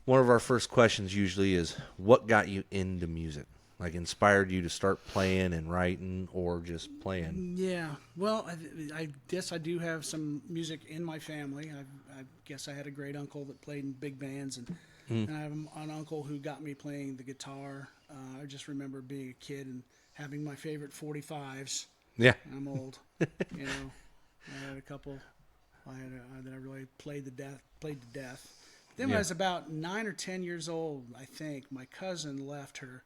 One of our first questions usually is, what got you into music? Like, inspired you to start playing and writing, or just playing? Yeah, well, I guess I do have some music in my family. I guess I had a great uncle that played in big bands, and I have an uncle who got me playing the guitar. I just remember being a kid and having my favorite 45s. Yeah. I'm old, you know. I had a couple. That I really played to death. Then when I was about 9 or 10 years old, I think my cousin left her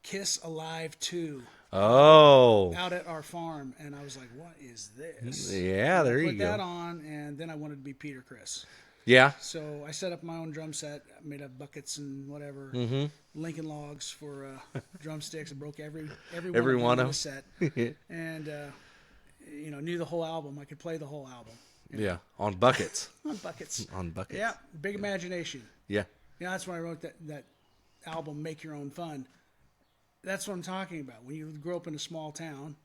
Kiss Alive 2 Oh. out at our farm, and I was like, "What is this?" Yeah, And I there you put that go. on, and then I wanted to be Peter Criss. Yeah. So I set up my own drum set, made up buckets and whatever, Lincoln logs for drumsticks. I broke every one Every of them one in the of set, them. and knew the whole album. I could play the whole album. Yeah. On buckets. On buckets. On buckets. Yeah, big imagination. Yeah. That's when I wrote that album, Make Your Own Fun. That's what I'm talking about. When you grow up in a small town,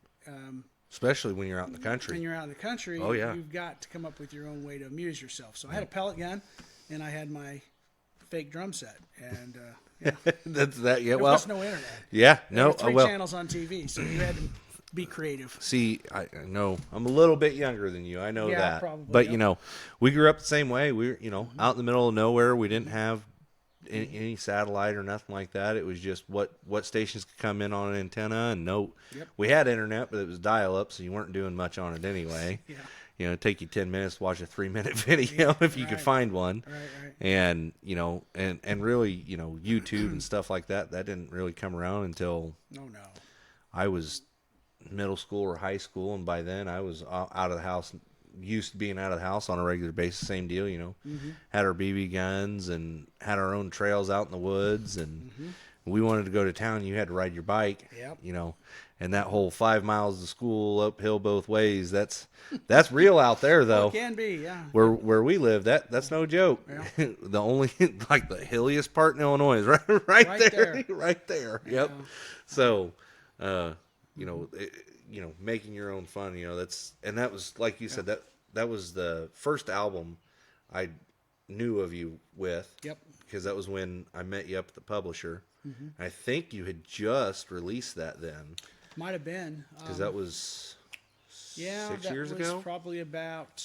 Especially when you're out in the country. and you're out in the country, Oh, yeah. you've got to come up with your own way to amuse yourself. So I had a pellet gun, and I had my fake drum set, and That's that. Yeah. there Well. was no internet. Yeah. There No. were three Well. channels on TV, so you had to be creative. See, I know I'm a little bit younger than you. I know Yeah, that. probably, But, yep. we grew up the same way. We were, out in the middle of nowhere. We didn't have any satellite or nothing like that. It was just what stations could come in on an antenna. And Yep. we had internet, but it was dial-up, so you weren't doing much on it anyway. Yeah. It'd take you 10 minutes to watch a 3-minute video if you could Right. find one. Right. And, and really, YouTube and stuff like that didn't really come around until No. I was middle school or high school, and by then I was out of the house, used to being out of the house on a regular basis. Same deal, had our BB guns and had our own trails out in the woods, and we wanted to go to town. You had to ride your bike, Yep. and that whole 5 miles to school uphill both ways. That's real out there, though. It can be, yeah. Where we live, that's no joke. Yeah. The only the hilliest part in Illinois is right there, right there. Yep. Yeah. So, making your own fun, that was, like you said, that was the first album I knew of you with. Yep. Because that was when I met you up at the publisher. I think you had just released that then. Might have been. Because that was 6 years that was ago. probably about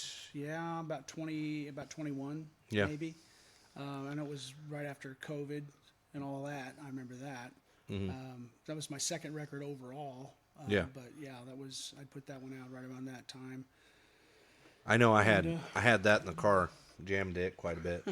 21, Yeah. maybe. I know it was right after COVID and all that. I remember that. That was my second record overall. Yeah. But I put that one out right around that time. I know I had that in the car, jammed it quite a bit.